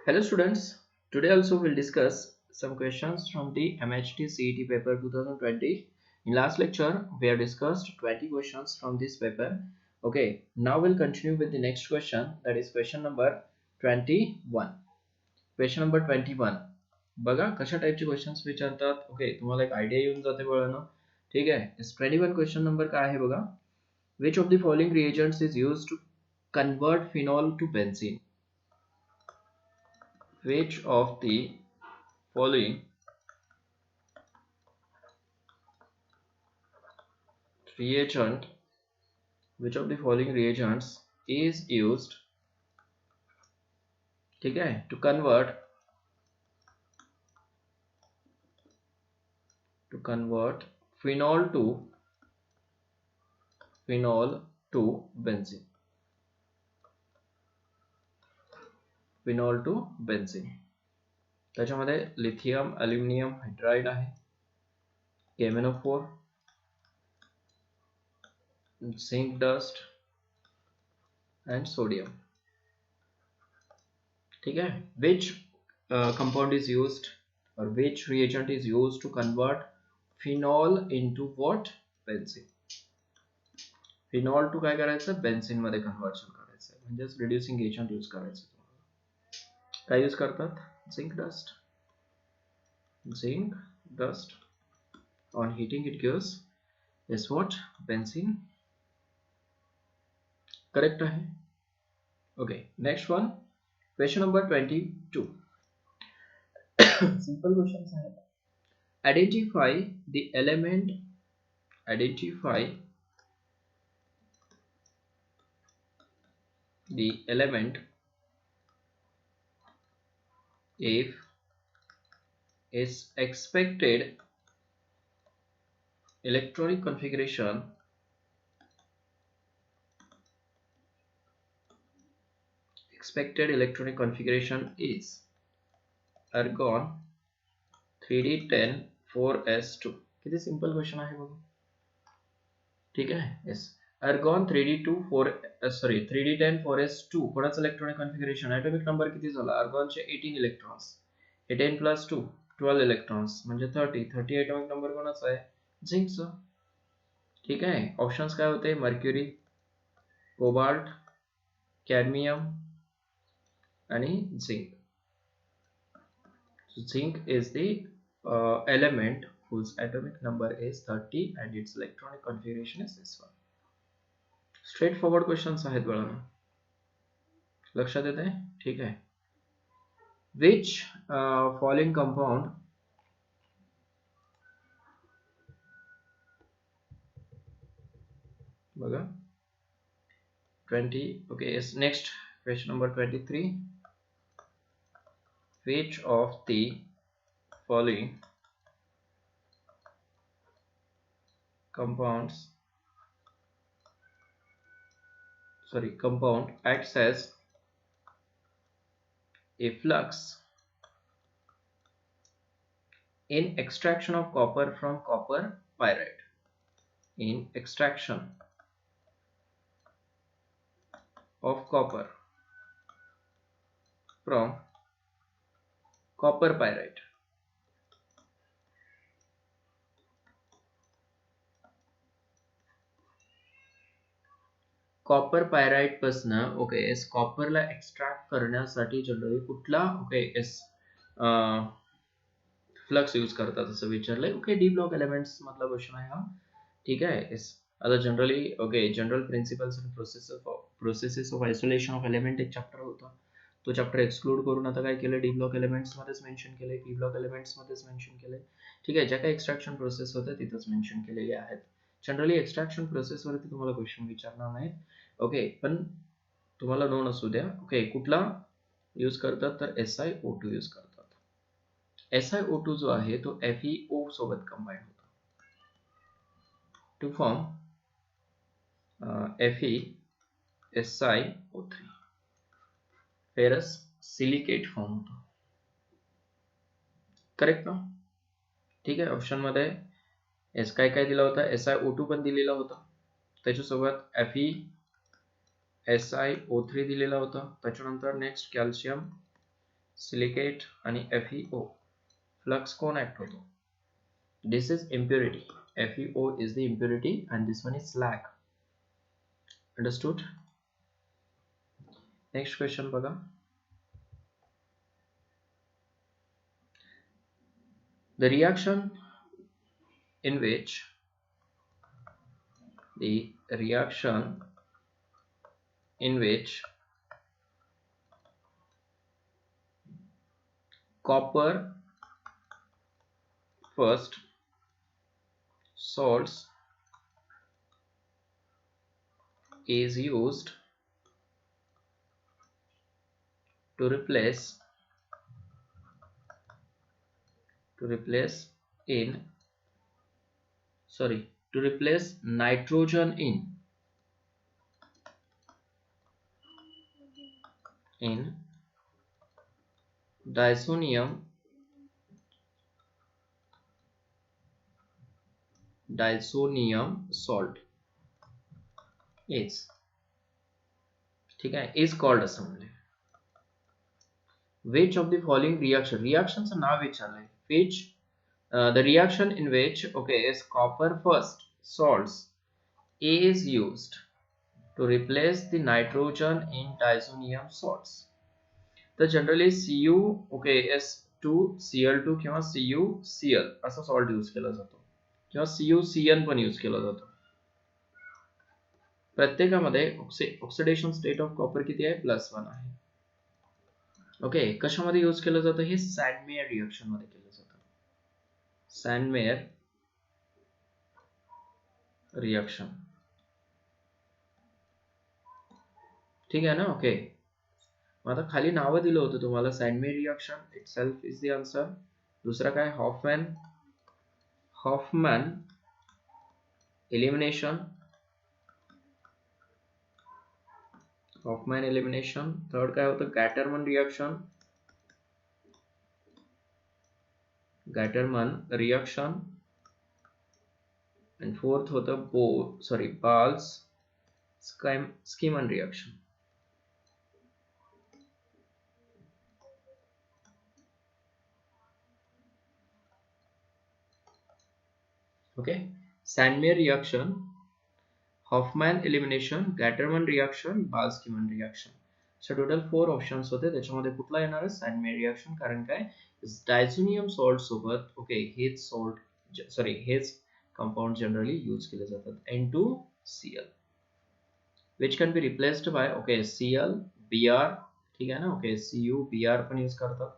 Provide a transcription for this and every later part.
Hello students, today also we'll discuss some questions from the MHT CET paper 2020. In last lecture, we have discussed 20 questions from this paper. Okay, now we'll continue with the next question, that is question number 21. Question number 21. बघा कशा टाइपचे questions विचारतात. Okay, तुम्हाला एक idea येऊन जाते बघा. ठीक आहे. 21 क्वेश्चन नंबर काय आहे बघा. Which of the following reagents is used to convert phenol to benzene? Which of the following reagent which of the following reagents is used, ठीक है, to convert phenol to benzene. त्याच्यामध्ये lithium aluminium hydride आहे, KMnO4, zinc dust and sodium. ठीक है. Which compound is used or which reagent is used to convert phenol into what? Benzene. Phenol to काय करायचं, benzene मध्ये conversion करायचं, म्हणजेच reducing agent use करायचं. काय यूज करतात? Zinc dust. On heating it gives is what? Benzene. Correct आहे. Okay, next one, question number 22. Simple question आहे. Identify the element, identify the element if its expected electronic configuration is argon 3d10 4s2. किती simple question आहे बघू. ठीक आहे. yes, argon 3d10 4s2 कोणाचं electronic configuration, atomic number किती झाला argonचे 18 electrons, 18 plus 2 12 electrons म्हणजे 30 ॲटॉमिक नंबर कोणाचा आहे? झिंकचा. ठीक आहे. ऑप्शन्स काय होते? मर्क्युरी, कोबाल्ट, कॅडमियम आणि zinc. Zinc is the element whose atomic number is 30 and its electronic configuration is this one. Straight forward questions आहेत बाळांनो, लक्षात येते? ठीक आहे. विच फॉलोइंग कंपाउंड बघा 20. Okay, next question number 23. which of the following compound acts as a flux in extraction of copper from copper pyrite? In extraction of copper from copper pyrite. Copper pyrite पासन okay S कॉपरला extract करण्यासाठी generally कुठला okay S flux use करतात असं विचारलंय. Okay, D block elements मधला question आहे हा. ठीक आहे. एस आता generally okay general principles and processes of isolation of element एक चॅप्टर होता, तो चॅप्टर एक्सक्लूड करून आता काय केलं, डी ब्लॉक एलिमेंट्स मध्येच मेन्शन केलंय, पी ब्लॉक एलिमेंट्स मध्येच मेन्शन केलंय. ठीक आहे. ज्या काही एक्स्ट्रॅक्शन प्रोसेस होत्या तिथंच मेन्शन केलेले आहेत. जनरली एक्स्ट्रॅक्शन प्रोसेस वरती तुम्हाला क्वेश्चन विचारणार नाहीत. ओके, पण तुम्हाला नोन असू द्या. ओके, कुठला यूज करतात तर SiO2 यूज करतात. SiO2 जो आहे तो FeO सोबत कंबाईन होतो to form FeSiO3, ferrous silicate form होतो. करेक्ट ना? ठीक आहे. ऑप्शन मध्ये एस काय काय दिला होता, SiO2 पण दिलेला होता, त्याच्यासोबत FeSiO3 दिलेला होता, त्याच्यानंतर नेक्स्ट कॅल्शियम सिलिकेट आणि FeO फ्लक्स कोण ऍक्ट होतो? This is impurity. FeO is the impurity and this one is slag. Understood? Next question बघा. The reaction in which copper first salts is used to replace nitrogen in diazonium salt is, ठीक है, is called असं म्हणले. Which of the following reactionचं नाव विचारलंय. Which the reaction in which is copper first salts is used to replace the nitrogen in diazonium salts. तर generally Cu S2Cl2 किंवा CuCl असा सॉल्ट यूज केला जातो किंवा CuCN पण यूज केला जातो. प्रत्येकामध्ये ऑक्सिडेशन स्टेट ऑफ कॉपर किती आहे? +1 आहे. ओके, कशामध्ये यूज केलं जातं? हे सॅन्डमेयर रिएक्शन मध्ये केलं जातं. सॅन्डमेयर रिएक्शन, ठीक आहे ना? ओके, मग आता खाली नावं दिलं होतं तुम्हाला. Sandmeyer reaction itself is the answer. दुसरा काय? Hoffman elimination. थर्ड काय होतं? गॅटरमन रिएक्शन. आणि फोर्थ होतं Balz Schiemann reaction. Okay, Sandmeyer reaction, Hofmann elimination, Gattermann reaction, Balz Schiemann reaction. So total 4 options होते. त्याच्यामध्ये कुठला येणार आहे? Sandmeyer reaction. कारण काय? डायझोनियम सॉल्ट सोबत हेच कंपाउंड जनरली यूज केले जातात. N2Cl which can be replaced by Cl, Br, ठीक आहे ना? Cu, Br पण यूज करतात.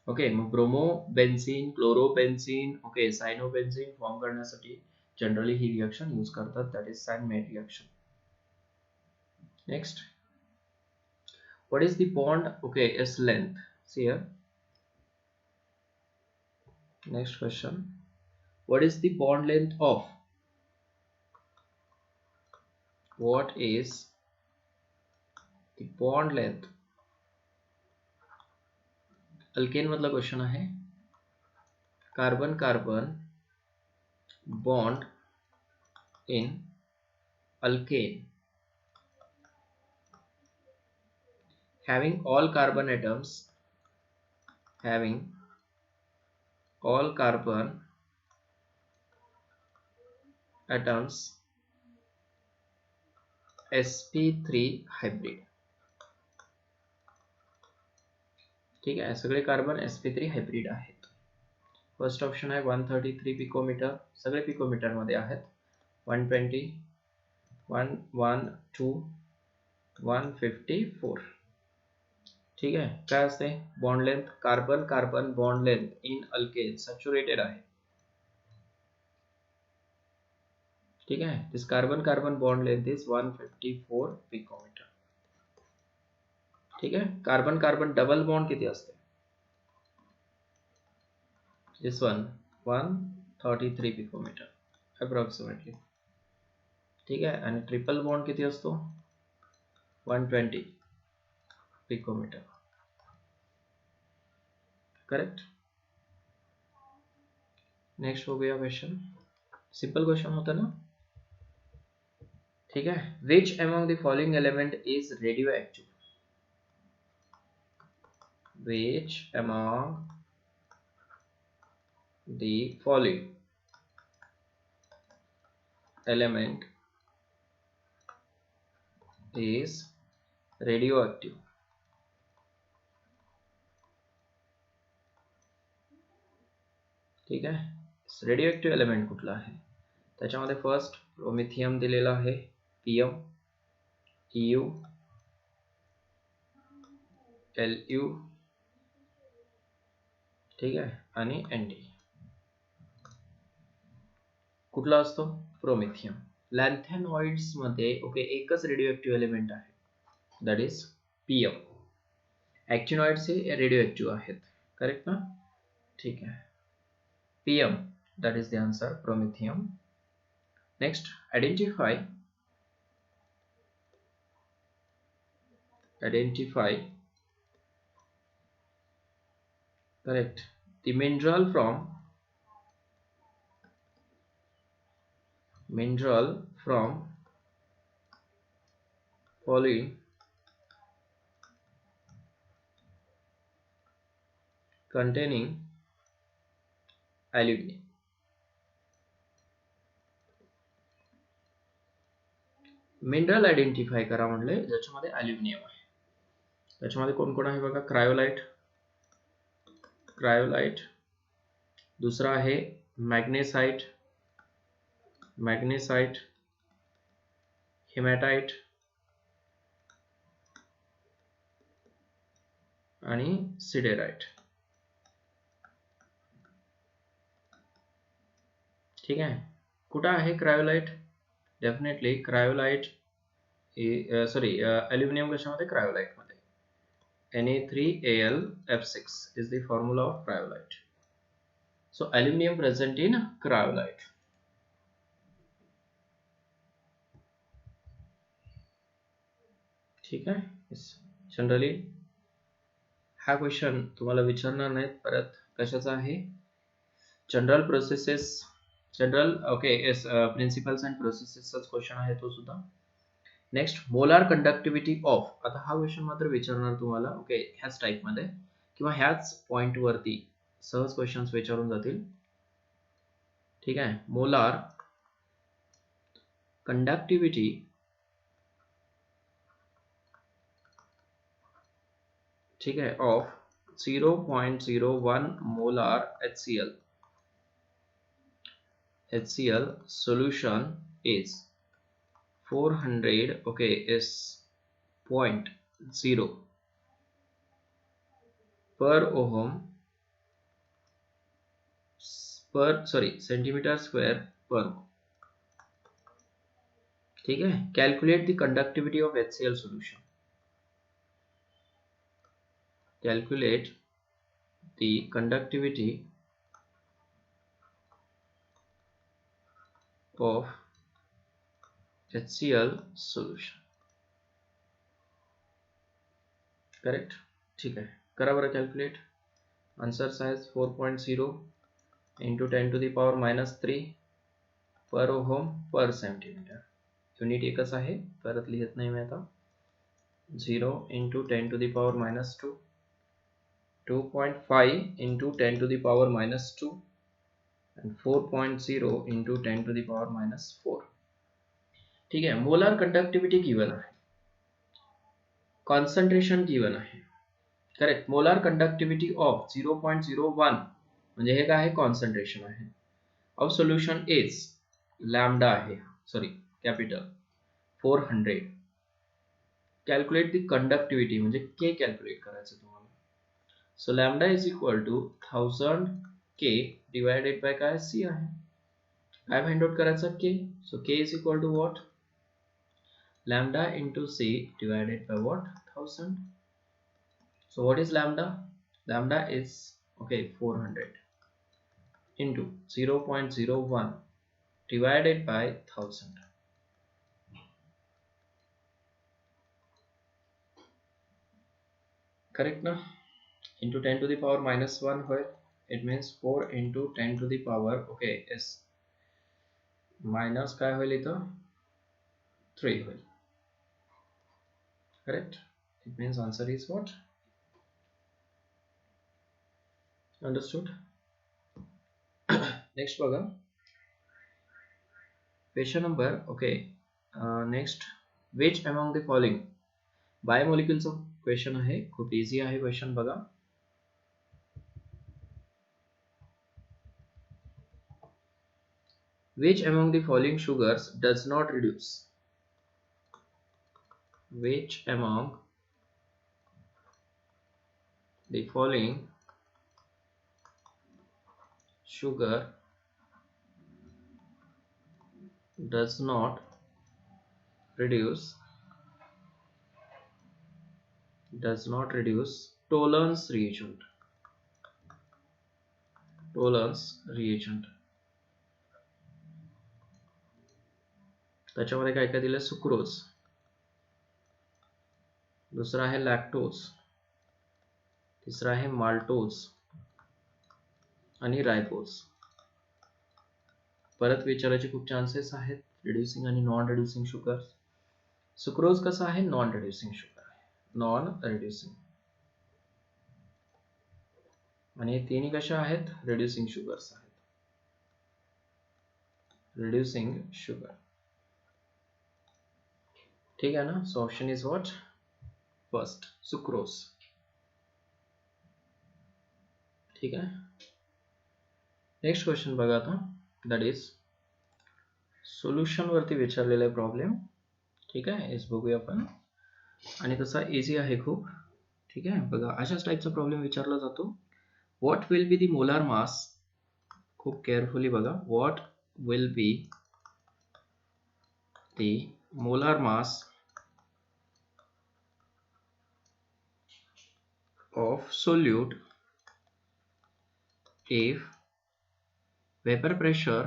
मग bromo benzene, chloro benzene, cyano benzene form करण्यासाठी जनरली ही रिएक्शन यूज करतात. That is Sandmeyer reaction. Next, what is the bond S length? See here. Next question, what is the bond length of alkane मधला question आहे. Carbon carbon bond in alkane having all carbon atoms sp3 hybrid. ठीक आहे, सगळे carbon sp3 hybrid आहेत. First option आहे 133 picometre. सगळे picometre मध्ये आहेत. 120, 112, 154. ठीक आहे, काय असते bond length? Carbon carbon bond length in alkane saturated आहे. ठीक आहे, this carbon carbon bond length is 154 picometre. ठीक आहे, कार्बन कार्बन डबल बॉन्ड किती असते? This one 133 picometre approximately. ठीक आहे, आणि ट्रिपल बॉन्ड किती असतो? 120 पिकोमीटर. करेक्ट. नेक्स्ट हो गया क्वेश्चन. सिंपल क्वेश्चन होता ना? ठीक है, which among the following element is radio active? which among the following element is radioactive. ठीक आहे, रेडिओएक्टिव्ह एलिमेंट कुठला आहे? त्याच्यामध्ये फर्स्ट प्रोमिथियम दिलेला आहे, पीएम, EU, LU, ठीक आहे, आणि ND. कुठला असतो? प्रोमिथियम. लॅन्थेनॉइड्स मध्ये ओके एकच रेडिओएक्टिव्ह एलिमेंट आहे, that is PM. ॲक्टिनॉइड्स hey radioactive आहेत, करेक्ट ना? ठीक आहे, PM, that is the answer, promethium. Next, identify correct, the mineral from following containing aluminum. Mineral identify करा म्हणले ज्याच्यामध्ये ॲल्युमिनियम आहे. त्याच्यामध्ये कोण कोण आहे बघा? क्रायोलाइट, दुसरा आहे मॅग्नेसाइट, हेमॅटाइट आणि सिडेराइट. ठीक आहे, कुठं आहे क्रायोलाइट? डेफिनेटली क्रायोलाइट ॲल्युमिनियम कशामध्ये? क्रायोलाइट मध्ये. Na3Al(F6) is the formula of cryolite. So aluminum present in cryolite. ठीक आहे, जनरली हा क्वेश्चन तुम्हाला विचारणार नाहीत परत. कशाचा आहे? जनरल प्रोसेसेस, प्रिन्सिपल्स अँड प्रोसेसेसचाच क्वेश्चन आहे तो सुद्धा. Next, molar conductivity of. आता हा क्वेश्चन मात्र विचारणार तुम्हाला ओके ह्याच टाइप मध्ये किंवा ह्याच पॉइंट वरती सहज क्वेश्चन्स विचारून जातील. ठीक आहे, मोलार कंडक्टिव्हिटी ठीक आहे of 0.01 molar HCl solution is 400 is 0.0 per ohm centimeter square per mole. ठीक है, calculate the conductivity of HCl solution. Calculate the conductivity of HCl solution. Correct, ठीक आहे, करा बरं calculate. Answer size 4.0 into 10 to the power -3 per ohm per centimeter. Unit एकच आहे, परत लिहित नाही मी आता. 0 into 10 to the power -2, 2.5 into 10 to the power -2 and 4.0 into 10 to the power -4. ठीक आहे, मोलार कंडक्टिव्हिटी गिवन आहे, कॉन्सन्ट्रेशन गिवन आहे. करेक्ट, मोलार कंडक्टिव्हिटी ऑफ 0.01 म्हणजे हे काय आहे? कॉन्सन्ट्रेशन आहे. ऑफ सोल्युशन इज लॅम्डा आहे, कॅपिटल 400. कॅल्क्युलेट द कंडक्टिव्हिटी म्हणजे के कॅल्क्युलेट करायचं तुम्हाला. सो लॅम्डा इज इक्वल टू 1000 के डिवायडेड बाय काय? सी आहे. काय फाइंड आउट करायचं? K. So K is equal to what? Lambda into C divided by what? 1000. So what is lambda? Lambda is 400 into 0.01 divided by 1000. Correct na? Into 10 to the power -1 होय. It means 4 into 10 to the power is minus काय होईल इथं? 3 होईल. Correct? It means answer is what? Understood. Next बघा question number okay. Next which among the following बायोमॉलिक्युलचं question आहे, खूप easy आहे क्वेश्चन बघा. Which among the following sugars does not reduce? Which among the following sugar does not reduce Tollens reagent? त्याच्यामध्ये काय काय दिलं? सुक्रोज, दुसरा आहे लॅक्टोज, तिसरा आहे माल्टोज आणि रायबोज. परत विचारायचे खूप चान्सेस आहेत, रिड्युसिंग आणि नॉन रिड्युसिंग शुगर. सुक्रोज कसं आहे? नॉन रिड्युसिंग शुगर आहे, नॉन रिड्युसिंग. आणि तिन्ही कशा आहेत? रिड्युसिंग शुगर्स आहेत, रिड्युसिंग शुगर. ठीक आहे ना? So option is what? First, sucrose. ठीक आहे. नेक्स्ट क्वेश्चन बघा आता, दॅट इज सोल्युशन वरती विचारलेला प्रॉब्लेम. ठीक आहे, हेच बघूया आपण. आणि तसा इझी आहे खूप. ठीक आहे, बघा अशाच टाईपचा प्रॉब्लेम विचारला जातो. What will be the molar mass, खूप केअरफुली बघा, what will be the molar mass of solute if vapor pressure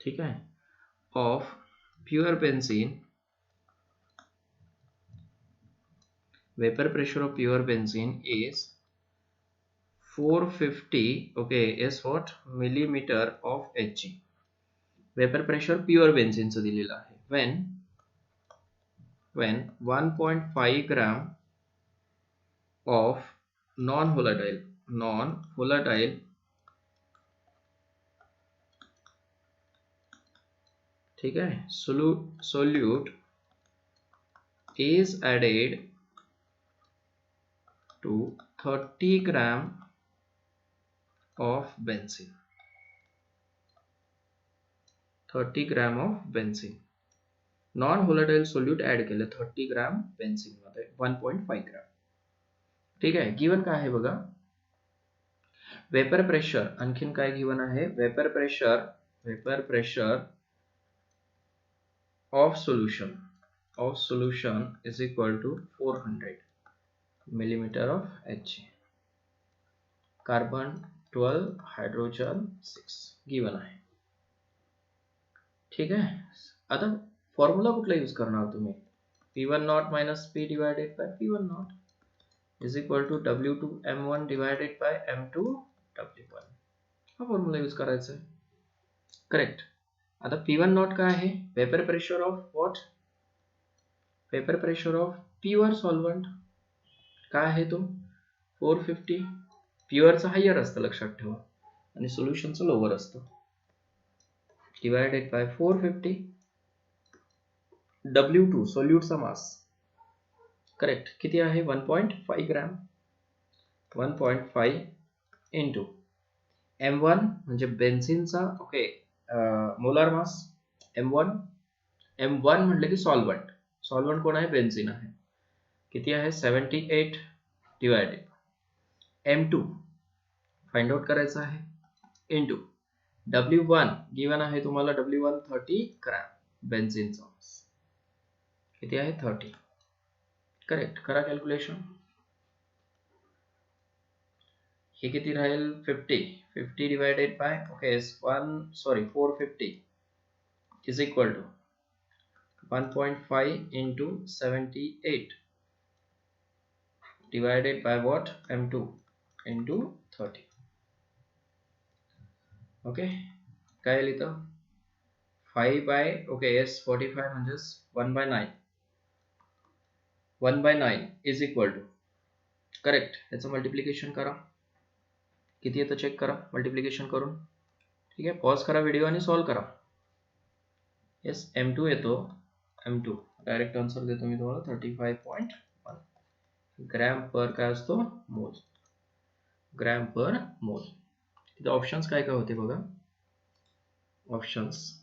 ठीक है of pure benzene, vapor pressure of pure benzene is 450, okay, is what? millimeter of Hg. vapor pressure pure benzene चं दिलेलं आहे. when 1.5 gram of non-volatile ठीक है solute is added to 30 gram of benzene. 30 gram of benzene, non volatile solute add केलं 30 gram benzene मध्ये 1.5 gram. ठीक आहे. Given काय आहे बघा, वेपर प्रेशर. आणखीन काय गिवन आहे? Vapour pressure of solution is equal to 400 millimeter of Hg. Carbon 12, hydrogen 6 given आहे. ठीक आहे. आता फॉर्म्युला कुठला यूज करणार तुम्ही? P1 not minus P divided by P1 not is equal to W2 M1 divided by M2 W1. हा formula use करायचा आहे. करेक्ट. आता P1 नॉट काय आहे? Vapour pressure of what? Vapour pressure of pure solvent. काय आहे तो? 450. प्युअरचं higher असतं लक्षात ठेवा, आणि सोल्युशनचं लोअर असतं. Divided by 450. W2 सोल्यूटचा मास. करेक्ट. किती आहे? 1.5 ग्रॅम. 1.5 इंटू M1 म्हणजे बेन्झिनचा, ओके, मोलार मास M1 म्हटलं की सॉल्व्हंट कोण आहे? बेन्झिन आहे. किती आहे? 78 डिवायडेड M2 फाइंड आउट करायचं आहे इंटू W1 गिवन आहे तुम्हाला, W1 30 ग्रॅम बेन्झिनचा मास किती आहे? 30. करेक्ट. करा कॅल्क्युलेशन. हे किती राहील? 50 divided by, okay, 450 is equal to 1.5 into 78 divided by what? M2 into 30. Okay, काय लिहितं? 5 by, ओके, yes, 45 म्हणजेच 1/9. 1/9 इज इक्वल टू, करेक्ट, याचं मल्टिप्लिकेशन करा, किती येतं चेक करा मल्टिप्लिकेशन करून. ठीक आहे, पॉज करा व्हिडिओ आणि सॉल्व करा. येस, M2 येतो, M2 डायरेक्ट आन्सर देतो मी तुम्हाला 35.1 ग्रॅम पर काय असतो, मोल, ग्रॅम पर मोल. इथे ऑप्शन्स काय काय होते बघा. ऑप्शन्स,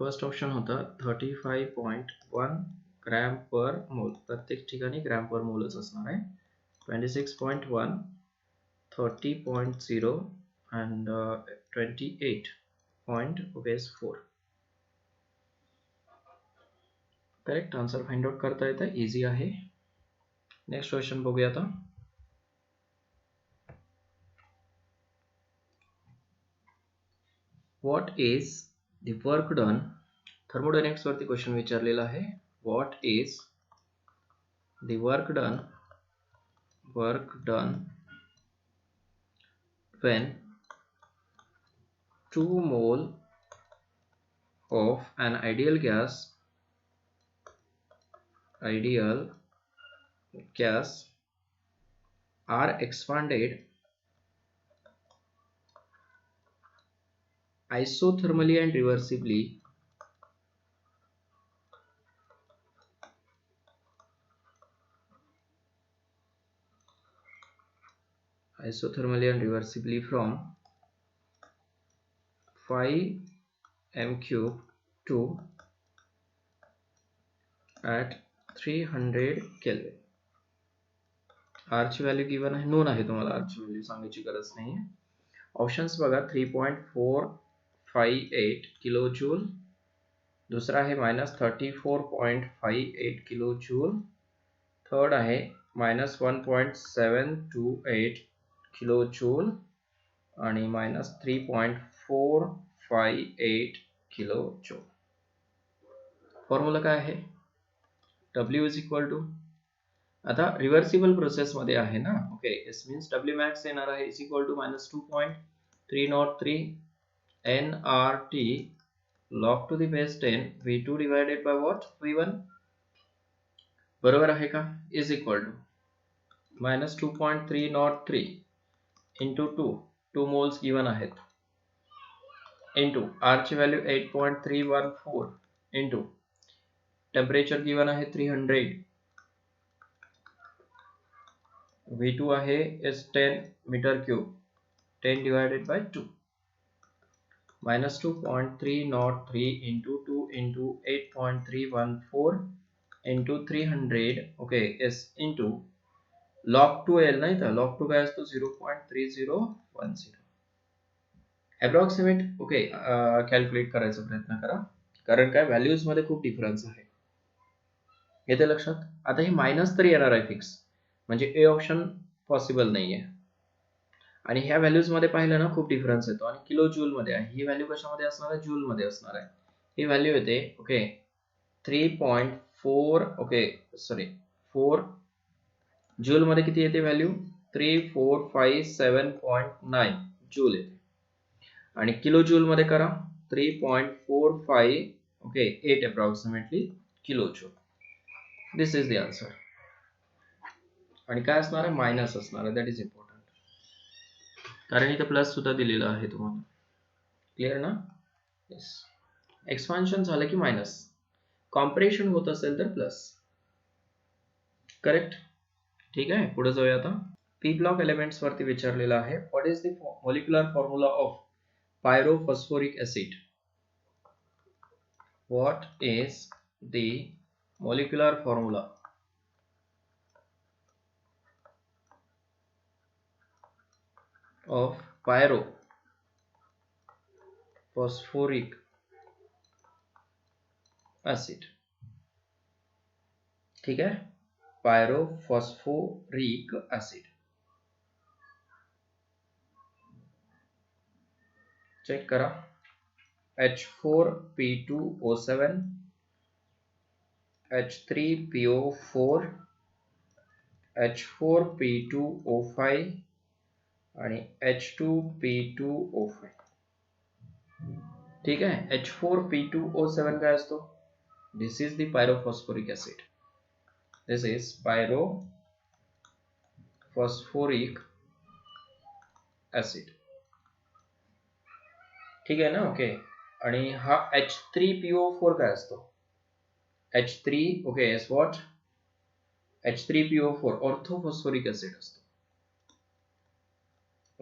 फर्स्ट ऑप्शन होता 35.1 ग्रॅम पर मोल, प्रत्येक ठिकाणी ग्रॅम पर मोलच असणार आहे. 26.1, 30.0 and 28.4. Correct answer find out करता येतं, इझी आहे. नेक्स्ट क्वेश्चन बघूया आता. What is the work done, thermodynamics वरती क्वेश्चन विचारलेला आहे. What is the work done when 2 mole of an ideal gas are expanded isothermally and reversibly from 5 m³ to at 300 Kelvin. R ची value given आहे, known आहे, तुम्हाला R ची value सांगायची गरज नाही. ऑप्शन्स बघा, 3.458 किलो जूल, दुसरा आहे -34.58 किलो जूल, थर्ड आहे -1.728 किलो जूल आणि -3.458 किलो जूल. फॉर्म्युला काय आहे, W इज इक्वल टू, आता रिव्हर्सिबल प्रोसेस मध्ये आहे ना, okay, it means W max येणार आहे is equal to -2.303 nRT log to the base 10 V2 divided by what, V1, बरोबर आहे का, is equal to -2.303 into 2 moles given आहेत, इंटू R ची व्हॅल्यू 8.314 इंटू टेम्परेचर गिवन आहे 300, V2 आहे is 10 metre cube, 10 divided by 2, -2.303 into 2 into 8.314 into 300, okay, is into log 2L, नाही तर log 2 काय असतो 0.3010. अप्रॉक्सिमेट, ओके, कॅल्क्युलेट करायचा प्रयत्न करा, कारण काय व्हॅल्यूज मध्ये खूप डिफरन्स आहे, येते लक्षात. आता हे मायनस तर येणार आहे फिक्स, म्हणजे ए ऑप्शन पॉसिबल नाहीये. आणि ह्या व्हॅल्यूज मध्ये पाहिलं ना खूप डिफरन्स येतो, आणि किलो जूल मध्ये आहे, ही व्हॅल्यू कशामध्ये असणार आहे, जूल मध्ये असणार आहे. ही व्हॅल्यू येते, ओके, 3.4, ओके सॉरी 4 जूल मध्ये किती येते व्हॅल्यू, 3457.9 जूल येते, आणि किलो जूल मध्ये करा 3.45, okay 8 approximately kilo joule. This is the answer. आणि काय असणार आहे, मायनस असणार आहे, दॅट इज इम्पॉर्टंट, कारण इथे प्लस सुद्धा दिलेलं आहे तुम्हाला, क्लिअर ना. येस, एक्सपान्शन झालं की मायनस, कॉम्प्रेशन होत असेल तर प्लस, करेक्ट. ठीक आहे, पुढे जाऊया आता. पी ब्लॉक एलिमेंट्स वरती विचारलेलं आहे. What is the molecular formula of pyrophosphoric acid, what is the molecular formula of pyrophosphoric acid. ठीक है, pyrophosphoric acid. चेक करा, H4P2O7, H3PO4, H4P2O5 आणि H2P2O5. ठीक आहे, H4P2O7 काय असतो, This is the pyrophosphoric acid. This is pyrophosphoric acid. ठीक आहे ना? ओके. आणि हा H3PO4 काय असतो? H3 okay is what? H3PO4 orthophosphoric acid असतो.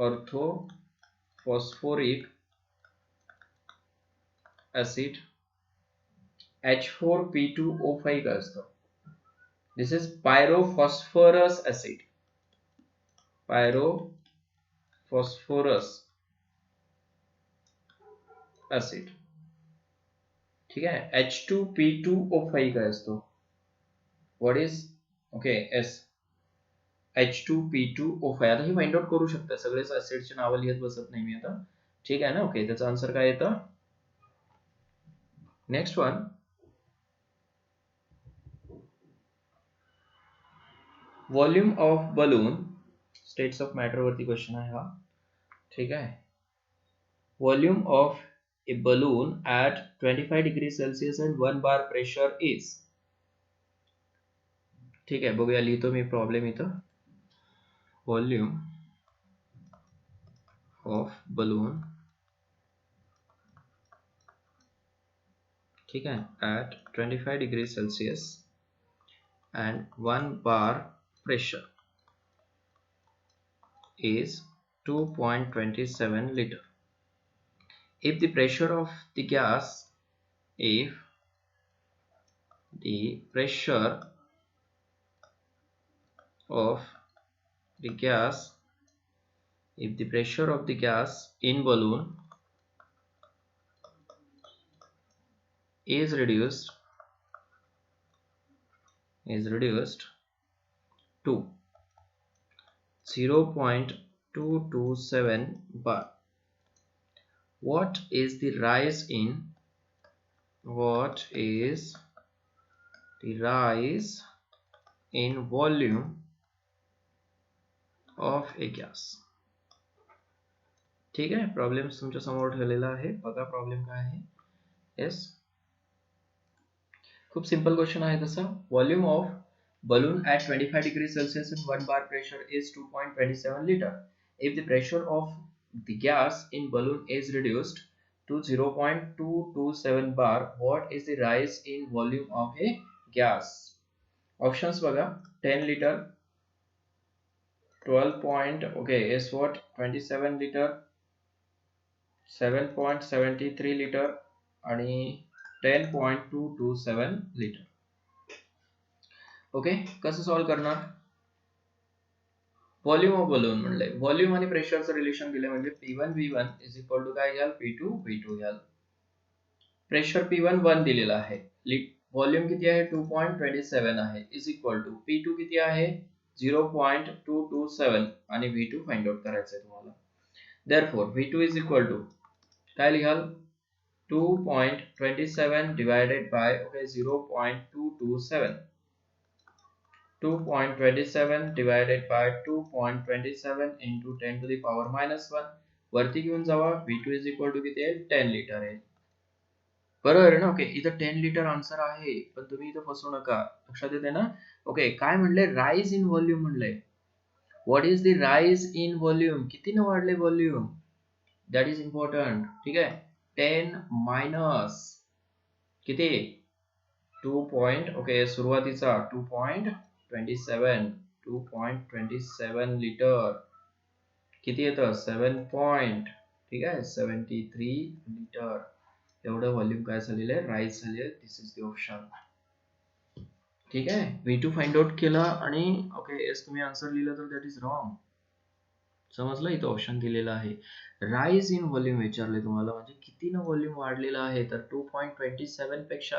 Orthophosphoric acid. H4P2O5 काय असतो? This is pyrophosphorous acid. Pyrophosphorous acid. ठीक आहे. H2P2O5 काय असतो? What is okay as H2P2O5. आता हे फाइंड आउट करू शकता. सगळेच ऍसिडची नावं लिहित बसत नाही मी आता. ठीक आहे ना? ओके. त्याचा आन्सर काय येतं? Next one, volume of balloon. States of matter वरती क्वेश्चन आहे हा. ठीक आहे. Volume of A balloon at 25 degree Celsius and 1 bar pressure is. ठीक आहे, बघूया. लिहितो मी प्रॉब्लेम इथं. व्हॉल्यूम ऑफ बलून, ठीक है, at 25 degree Celsius and 1 bar pressure is 2.27 liter. If the pressure of the gas, if the pressure of the gas, if the pressure of the gas in balloon is reduced to 0.227 bar, what is the rise in volume of a gas. ठीक आहे. Problem तुमच्या समोर ठेवलेला आहे. बघा problem काय आहे. Yes, खूप सिंपल क्वेश्चन आहे तसा. Volume of balloon at 25 degrees Celsius and 1 bar pressure is 2.27 liter. If the pressure of the gas in balloon is reduced to 0.227 bar, what is the rise in volume of a gas? Options बघा. 10 liter, 12 point okay is what 27 liter, 7.73 liter आणि 10.227 liter. ओके, कसं solve करणार? Volume of balloon म्हणलंय. Volume आणि प्रेशरचं relation दिले म्हणजे P1 V1 is equal to काय घ्याल? P2 V2 घ्याल. प्रेशर P1 1 दिलेला आहे. व्हॉल्यूम किती आहे? 2.27 आहे इज इक्वल टू P2 किती आहे? 0.227 आणि V2 फाइंड आउट करायचं आहे तुम्हाला. Therefore V2 is equal to काय लिहाल? 2.27 divided by okay 0.227. 2.27 divided by 2.27 into 10 to the power minus 1. वरती घेऊन जावा. V2 is equal to किती आहे? 10 लिटर आहे. बरोबर आहे ना? ओके, इथं 10 लिटर आन्सर आहे, पण तुम्ही इथं फसू नका. लक्षात येते ना? ओके, काय म्हणले? राईज इन व्हॉल्यूम म्हणले. What is the rise in volume? कितीने वाढले व्हॉल्यूम? That is important. ठीक आहे. 10 मायनस किती? 2 पॉइंट ओके सुरुवातीचा 2.27 लिटर किती येतं? 7 पॉइंट, ठीक आहे, 73 लिटर एवढं व्हॉल्यूम काय झालेलं आहे? राईज झालेलं आहे. This is the option. ठीक आहे. V2 फाइंड आउट केला आणि ओके एस तुम्ही आन्सर लिहिलं तर दॅट इज रॉंग. समजलं? इथं ऑप्शन दिलेलं आहे. राईज इन व्हॉल्यूम विचारले तुम्हाला, म्हणजे कितीनं व्हॉल्यूम वाढलेलं आहे? तर 2.27 पेक्षा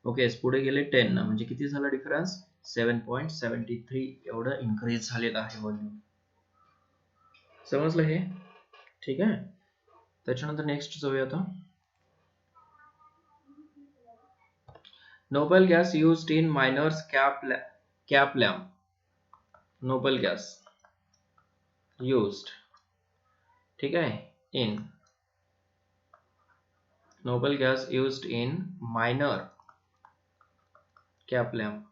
ओके पुढे गेले 10 ना, म्हणजे किती झाला डिफरन्स? 7.73 एवढं इन्क्रीज झालेलं आहे व्हॉल्यूम. समजलं हे? ठीक आहे. त्याच्यानंतर नेक्स्ट जाऊया आता. Noble gas used in miners cap lamp. Noble gas used, ठीक आहे, in noble gas used in minor cap lamp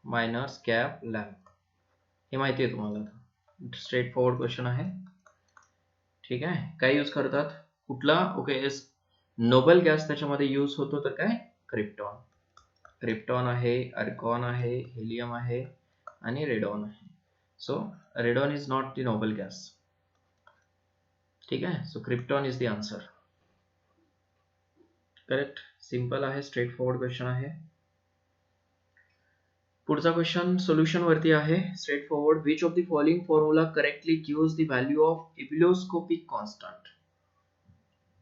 miners cap lamp, हे माहिती आहे तुम्हाला, स्ट्रेट फॉरवर्ड क्वेश्चन आहे. ठीक आहे, काय यूज करतात, कुठला, ओके एस नोबल गॅस त्याच्यामध्ये यूज होतो तर काय, क्रिप्टॉन. क्रिप्टॉन आहे, आर्गॉन आहे, हेलियम आहे आणि रेडॉन आहे. So radon is not the noble gas. ठीक आहे, so krypton is the answer. Correct, simple आहे, स्ट्रेट फॉरवर्ड क्वेश्चन आहे. पुढचा क्वेश्चन सोल्युशन वरती आहे, straight forward. Which of the following formula correctly gives the value of ebullioscopic constant.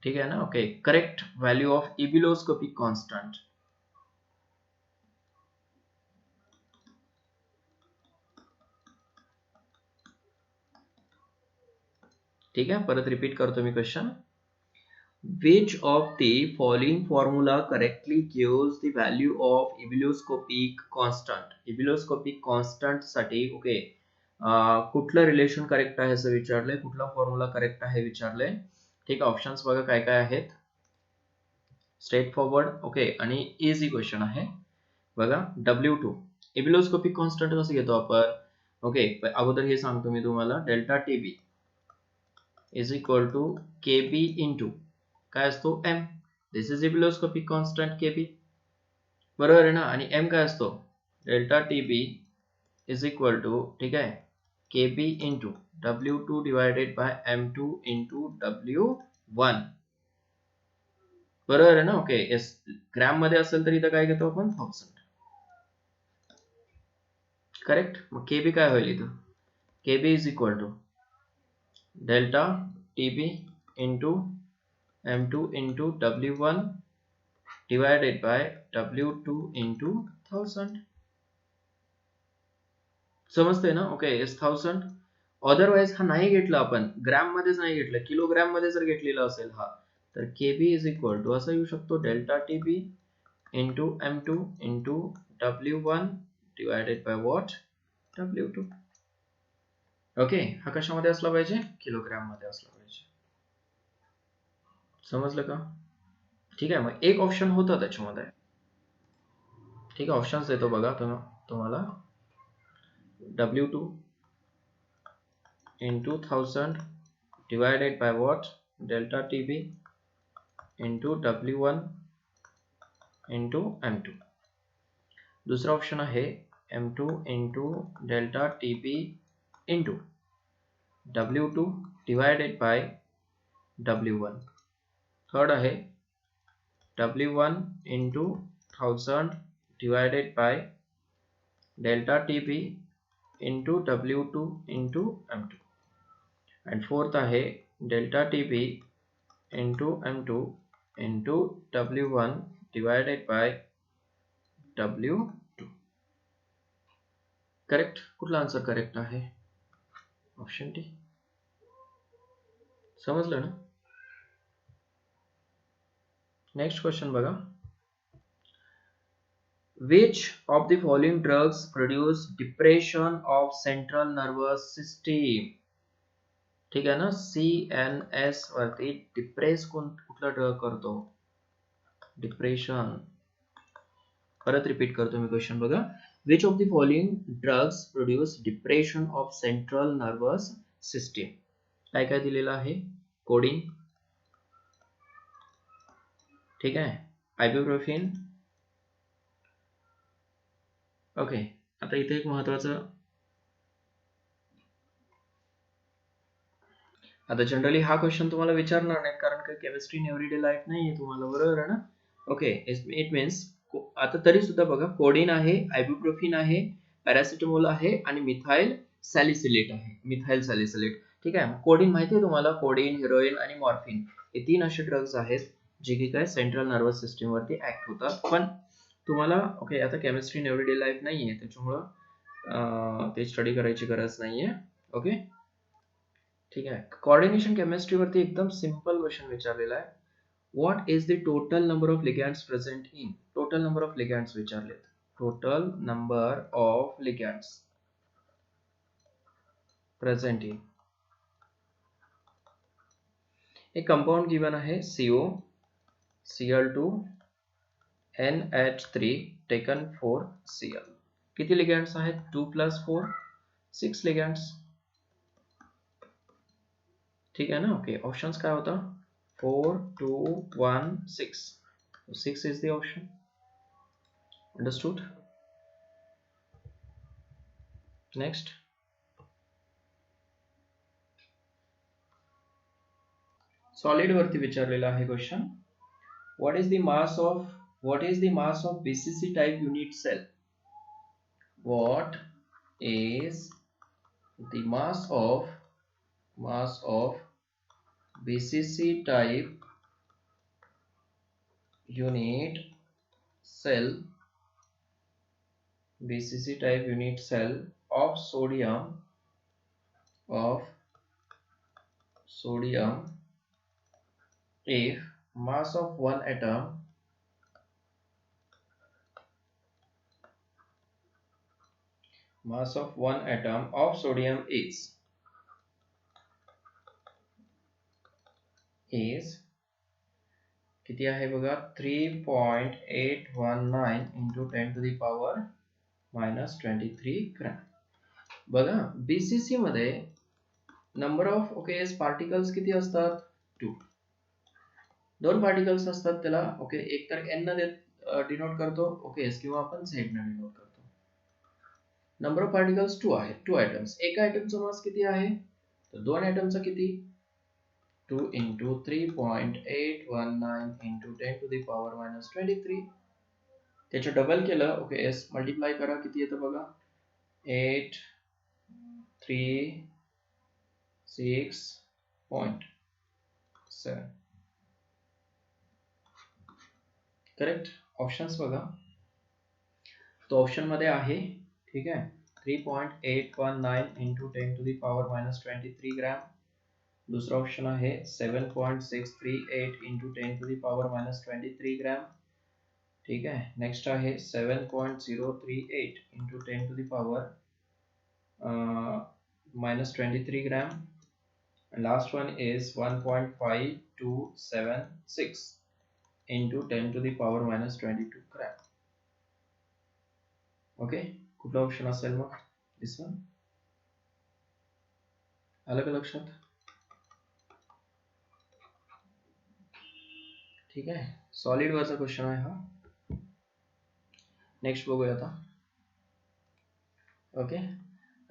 ठीक आहे ना, okay, correct value of ebullioscopic constant. ठीक आहे, परत रिपीट करतो मी question. Which of the following formula correctly gives the value of ebuloscopic constant. Ebuloscopic constant साठी okay कुठलं relation correct आहे असं विचारलंय, कुठला फॉर्म्युला करेक्ट आहे विचारलंय. ठीक आहे, ऑप्शन्स बघा काय काय आहेत. स्ट्रेट फॉरवर्ड ओके आणि इझी क्वेश्चन आहे बघा. W2 इबिलोस्कोपिक कॉन्स्टंट कसं घेतो आपण, ओके अगोदर हे सांगतो मी तुम्हाला. Delta TB is equal to KB into काय असतो M. This is ebullioscopic constant KB, बरोबर आहे ना. आणि एम काय असतो, delta TB is equal to, ठीक आहे, KB into W2 divided by M2 into W1, बरोबर आहे ना. ओके एस, ग्रॅम मध्ये असेल तर इथं काय घेतो आपण 1000. करेक्ट, मग केबी काय होईल इथं, KB is equal to delta TB into M2 into W1 divided by W2 into 1000. समजते ना, ओके इज 1000. अदरवाइज हा नाही घेतला आपण, ग्रॅम मध्येच नाही घेतलं, किलोग्रॅम मध्ये जर घेतलेला असेल हा, तर केबी इज इक्वल टू असं येऊ शकतो, delta TB into M2 into W1 divided by what, W2. Okay, हा कशामध्ये असला पाहिजे, किलोग्रॅम मध्ये असला पाहिजे. समजलं का. ठीक आहे, मग एक ऑप्शन होता त्याच्यामध्ये. ठीक आहे, ऑप्शन्स देतो बघा तुम्हाला. W2 into 1000 divided by what, delta TB into W1 into M2. दूसरा ऑप्शन आहे M2 into delta TB into W2 divided by W1. Third आहे W1 into 1000 divided by delta TB into W2 into M2. and fourth आहे delta TB into M2 into W1 divided by W2. Correct, कुठला answer correct आहे, option D. समजलं ना. Next question बघा. Which of the following drugs produce depression of central nervous system. ठीक आहे ना, CNS वरती डिप्रेस कुठला ड्रग करतो, डिप्रेशन. परत रिपीट करतो मी क्वेश्चन बघा. Which of the following drugs produce depression of central nervous system. काय काय दिलेलं आहे, कोडिन, ठीक आहे, आयबुप्रोफेन. ओके, आता इथे एक महत्वाचं, आता जनरली हा क्वेश्चन तुम्हाला विचारणार नाही कारण की केमिस्ट्री इन एव्हरीडे लाईफ नाहीये तुम्हाला, बरोबर आहे ना. ओके, इट मीन्स आता तरी सुद्धा बघा, कोडिन आहे, आयबुप्रोफेन आहे, पॅरासिटामोल आहे आणि मिथाइल सॅलिसिलेट आहे, मिथाइल सॅलिसिलेट. ठीक आहे, कोडिन माहिती आहे तुम्हाला, कोडिन, हिरोईन आणि मॉर्फिन हे 3 असे ड्रग्ज आहेत जे की काय सेंट्रल नर्वस सिस्टीम वरती ऍक्ट होतात. पण तुम्हाला ओके आता केमिस्ट्री इन एव्हरीडे लाईफ नाहीये त्याच्यामुळं ते स्टडी करायची गरज नाहीये. ओके, ठीक आहे. कोऑर्डिनेशन केमिस्ट्री वरती एकदम सिंपल क्वेश्चन विचारलेला आहे. What is the total number of ligands present in, total number of ligands विचारलेत, total number of ligands present in. एक कंपाऊंड गिवन आहे CO, Cl2, NH3 taken 4Cl. किती लिगँड्स आहेत? 2 + 4 6 लिगँड्स. ठीक आहे ना? ओके, ऑप्शन्स काय होता? 4 2 1 6. 6 is the option. Understood? Next. Solid वरती विचारलेला आहे question. what is the mass of BCC type unit cell? What is the mass of BCC type unit cell of sodium if mass of one atom of sodium is किती आहे बघा? 3.819 into 10 to the power -23 gram. बघा, BCC मध्ये number of particles किती असतात? 2. 2 particles असतात त्याला. Okay, एक तर n ने डिनोट करतो, ओके, किंवा आपण z ने डिनोट करतो. नंबर ऑफ पार्टिकल्स 2 आहे, 2 atoms. एका ॲटमचा मास किती आहे? तर 2 ॲटमचा किती? 2 into 3.819 into 10 to the power -23. त्याचे डबल केलं, ओके, s मल्टिप्लाय करा, किती येतं बघा? 836.7. करेक्ट. ऑप्शन्स बघा. तो ऑप्शन मध्ये आहे, ठीक आहे, 3.819 into 10 to the power -23 gram. दूसरा ऑप्शन आहे 7.638 into 10 to the power -23 gram. ठीक आहे. नेक्स्ट आहे 7.038 into 10 to the power -23 gram. Last one is 1.5276 into 10 to the power -22 gram. Okay, कुठला ऑप्शन असेल मग? This one. आलं का लक्षात? ठीक आहे, सॉलिड वरचा क्वेश्चन आहे हा. नेक्स्ट बघूया आता. ओके,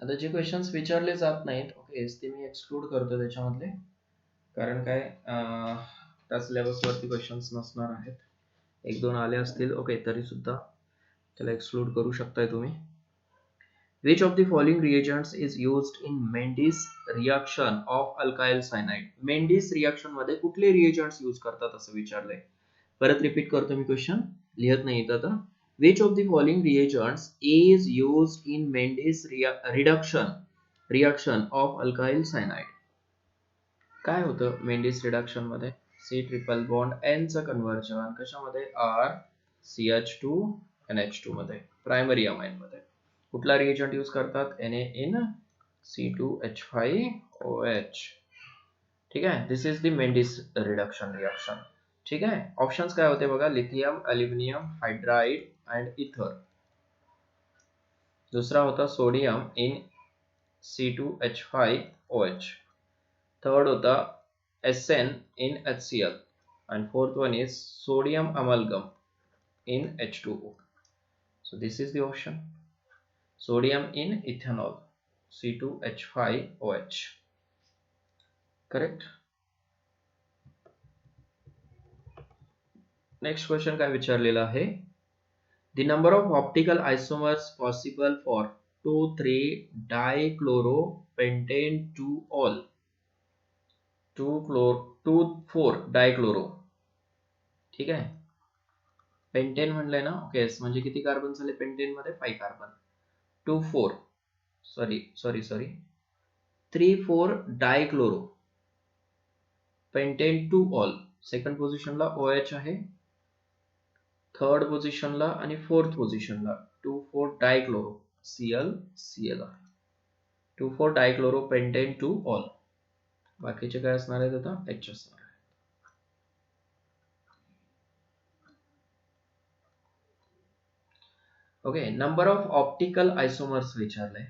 आता जे क्वेश्चन्स विचारले जात नाहीत, ओके, ते मी एक्सक्लूड करतो त्याच्यामधले, कारण काय त्या सिलेबस वरती क्वेश्चन्स नसणार आहेत. 1-2 आले असतील, ओके, तरी सुद्धा त्याला एक्सक्लूड करू शकताय तुम्ही. Which of the following reagents is used in Mendes reaction of alkyl cyanide? Mendes reaction मध्ये कुठले reagents यूज करतात असं विचारलंय. परत रिपीट करतो मी क्वेश्चन, लिहत नाही येत आता. Which of the following reagents is used in Mendes reaction of alkyl cyanide? काय होतं Mendes reaction मध्ये? C ट्रिपल बॉन्ड N चं कन्वर्जन कशामध्ये? R CH2 NH2 मध्ये, प्रायमरी अमाइन मध्ये. कुठला रिएजंट यूज करतात? NaC2H5OH. ठीक आहे, this is the Mendis reduction reaction. ठीक आहे, ऑप्शन्स काय होते बघा? Lithium, aluminium hydride and ether. दुसरा होता सोडियम इन C2H5OH. थर्ड होता SN in HCl. and fourth one is sodium amalgam in H2O. So this is the option. Sodium in ethanol, C2H5OH. Correct. Next question काय विचारलेला आहे? The number of optical isomers possible for 2,3-dichloro-pentane 2-ol 2,4-dichloro. ठीक आहे, pentane म्हणलंय ना, okay, म्हणजे किती carbon झाले pentane मध्ये? 5 कार्बन. 3,4-डायक्लोरो पेंटेन 2-ऑल. सेकंड पोझिशनला OH आहे, थर्ड पोझिशनला आणि फोर्थ पोझिशनला 2,4-डायक्लोरो Cl आहे. 2,4-डायक्लोरो पेंटेन 2-ऑल. बाकीचे काय असणार आहेत आता? H असणार आहे. Okay, number of optical isomers विचारले.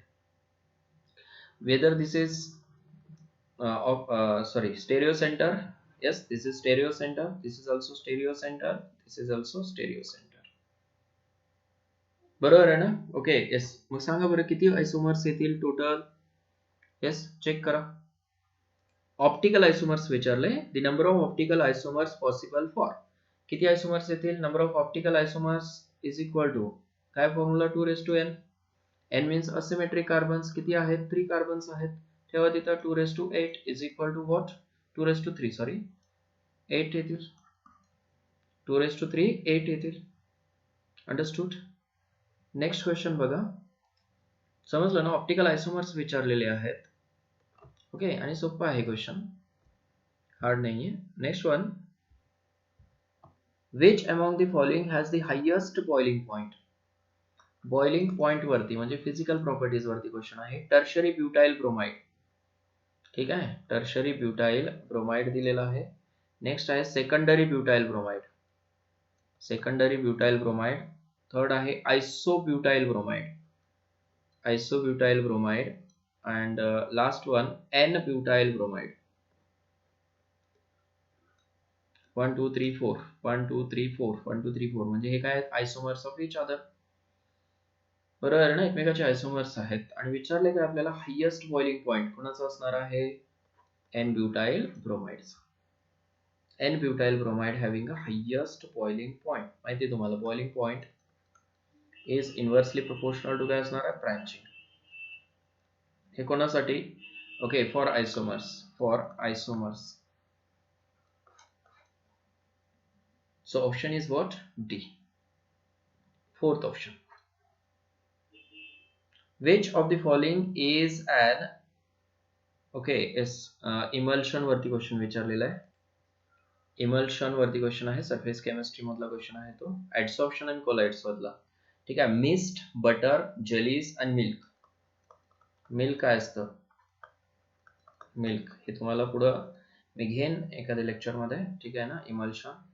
Whether this is stereo center. Yes, this is stereo center. This is also stereo center. This is also stereo center. बरोबर आहे ना? Okay, yes. मग सांगा बरं किती आयसोमर्स येतील टोटल? येस, चेक करा. Optical isomers विचारले. The number of optical isomers possible for. किती isomers येतील? Number of optical isomers is equal to काय formula 2n. n means asymmetric carbons किती आहेत? 3 कार्बन्स आहेत. तेव्हा तिथं 2^8 is equal to what? 2^3 sorry 8 येतील. 2^3 8 येतील. अंडरस्टूड. नेक्स्ट क्वेश्चन बघा. समजलं ना? ऑप्टिकल आयसोमर्स विचारलेले आहेत. ओके, आणि सोपा आहे क्वेश्चन, हार्ड नाहीये. Next one. Which among the following has the highest boiling point. Boiling point वरती म्हणजे फिजिकल प्रॉपर्टीज वरती क्वेश्चन आहे. Tertiary butyl bromide. ठीक आहे, टर्शरी ब्युटाइल ब्रोमाइड दिलेला आहे. नेक्स्ट आहे secondary butyl bromide. Secondary butyl bromide. Third आहे isobutyl bromide. Isobutyl bromide. And last one N butyl bromide. 1 2 3 4 1 2 3 4 1 2 3 4 म्हणजे हे काय आहेत? आयसोमर्स ऑफ इच अदर. बरोबर आहे ना? एकमेकाचे आयसोमर्स आहेत. आणि विचारले की आपल्याला हायेस्ट बॉइलिंग पॉइंट कोणाचा असणार आहे? एन ब्युटाइल ब्रोमाइडचा. N butyl bromide having a highest boiling point. माहिती आहे तुम्हाला boiling point is inversely proportional to काय असणार आहे? ब्रँचिंग. हे कोणासाठी? Okay, for isomers. For isomers. So option is what? D. Fourth option. Which of the following is an okay is emulsion वरती question विचारलेला आहे. इमल्शन वरती क्वेश्चन आहे. सरफेस केमिस्ट्री मधला क्वेश्चन आहे तो. एडसॉर्प्शन अँड कोलाइड्स मधला. ठीक आहे. Mist, butter, jellies and milk. Milk काय असतं? मिल्क हे तुम्हाला पुढं मी घेईन एखाद्या लेक्चर मध्ये. ठीक आहे ना? इमल्शन.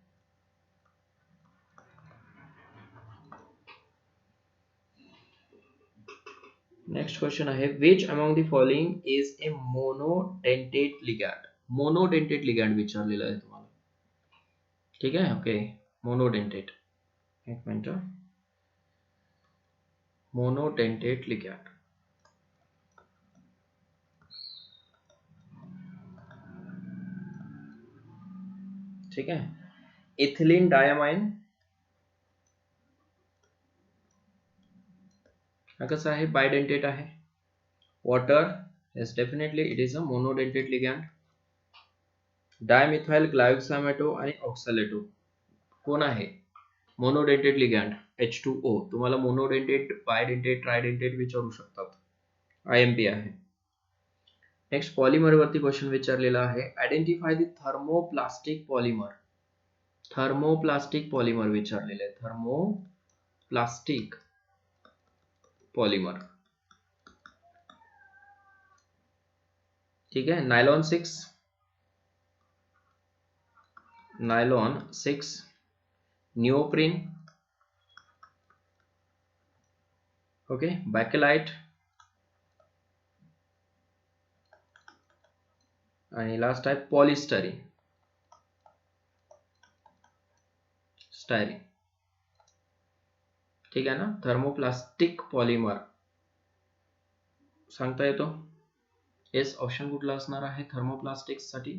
नेक्स्ट क्वेश्चन आहे. Which among the following is a monodentate ligand. Monodentate ligand विचारलेलं आहे तुम्हाला. ठीक आहे. Okay, monodentate. एक मिनिट. Monodentate ligand. ठीक आहे. Ethylene diamine. हा कसा आहे? बायडेंटेट आहे. Water. Yes, definitely it is a monodentate ligand. Dimethyl glyoximato आणि ऑक्सॅलेटो कोण आहे? Monodentate ligand. H2O. तुम्हाला मोनोडेंटेट, बायडेंटेट, ट्रायडेंटेट विचारू शकतात. IMP आहे. नेक्स्ट पॉलिमर वरती क्वेश्चन विचारलेला आहे. Identify the thermoplastic polymer. Thermoplastic polymer विचारलेले आहे. Thermoplastic polymer. ठीक आहे. नायलॉन 6. नायलॉन 6. निओप्रीन. ओके. बॅकेलाइट. आणि लास्ट आहे पॉलिस्टरीन. स्टायरीन. ठीक आहे ना? थर्मोप्लास्टिक पॉलिमर सांगता येतो. येस, ऑप्शन कुठला असणार आहे थर्मोप्लास्टिक साठी?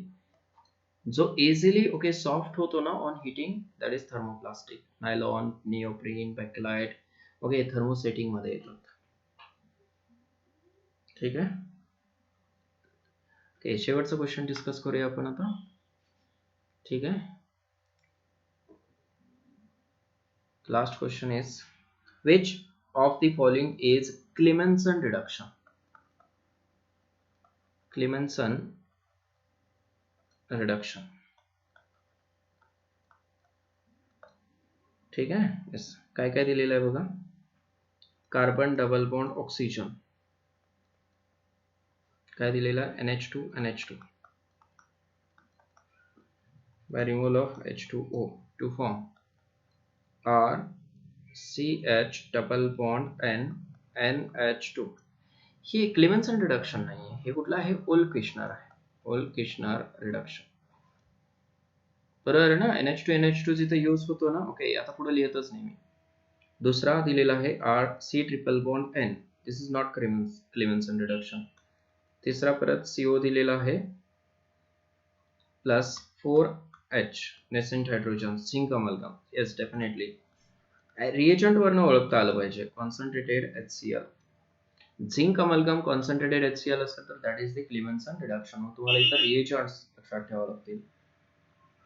जो इझिली ओके सॉफ्ट होतो ना on heating, that is thermoplastic. Nylon, neoprene, bakelite okay thermosetting मध्ये येतात. ठीक आहे. ओके, शेवटचा क्वेश्चन डिस्कस करूया आपण आता. ठीक आहे. Last question is which of the following is Clemmensen reduction. Clemmensen reduction. ठीक आहे. yes. काय काय दिलेलं आहे बघा. Carbon double bond oxygen. काय दिलेलं आहे? NH2 NH2 by removal of H2O to form R CH double bond N NH2. ही क्लेमेन्सन रिडक्शन नाही आहे, हे कुठलं आहे? ओल्किशनर आहे. ओल्किशनर रिडक्शन, बरोबर आहे ना. NH2 NH2 जिथे यूज होतो ना. ओके, आता पुढे लिहितच नाही मी. दुसरा दिलेला आहे C triple bond N. This is not Clemmensen reduction. तिसरा परत CO दिलेला आहे plus 4H nascent hydrogen, zinc amalgam. Yes, definitely reagent वरनं ओळखता आलं पाहिजे. Concentrated HCl, zinc amalgam concentrated HCl असेल तर that is the Clemmensen reduction. मग तुम्हाला इथं रिएजंट्स लक्षात ठेवावे लागतील.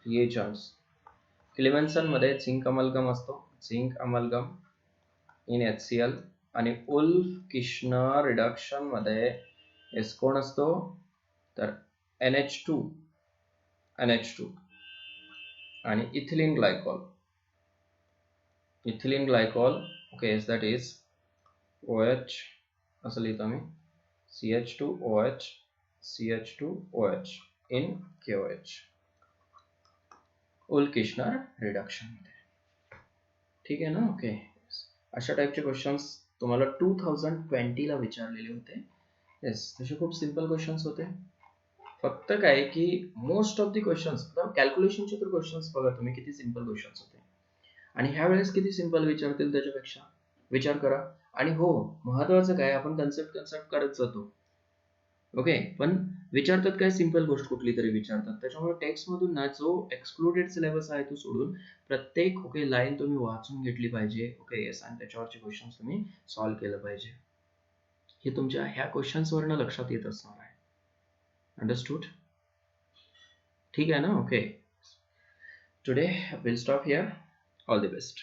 रिएजंट्स क्लेमेन्सन मध्ये झिंक अमलगम असतो, झिंक अमलगम इन HCl. आणि ओल्किशनर रिडक्शन मध्ये एस कोण असतो तर NH2 आणि ethylene glycol. Ethylene glycol, okay, that is OH असं लिहितो मी, CH2OH इन KOH ओल्किशनर रिडक्शन मध्ये. ठीक आहे ना. ओके, अशा टाइपचे क्वेश्चन्स तुम्हाला 2020 ला विचारलेले होते. येस, तसे खूप सिंपल क्वेश्चन्स होते. फक्त काय की मोस्ट ऑफ द क्वेश्चन्स, कॅल्क्युलेशनचे तर क्वेश्चन्स बघा तुम्ही किती सिंपल क्वेश्चन्स होते, आणि ह्या वेळेस किती सिंपल विचारतील त्याच्यापेक्षा विचार करा. आणि हो, महत्वाचं काय, आपण कन्सेप्ट करत जातो. ओके, पण विचारतात काय, सिंपल गोष्ट कुठली तरी विचारतात. त्याच्यामुळे टेक्स्ट मधून ना जो एक्सक्लुडेड सिलेबस आहे तो सोडून प्रत्येक ओके लाईन तुम्ही वाचून घेतली पाहिजे. ओके, येस, आणि त्याच्यावरचे क्वेश्चन्स तुम्ही सॉल्व्ह केलं पाहिजे. हे तुमच्या ह्या क्वेश्चन्स वरनं लक्षात येत असणार आहे. अंडरस्टूड? ठीक आहे ना. Okay, today will stop here. All the best.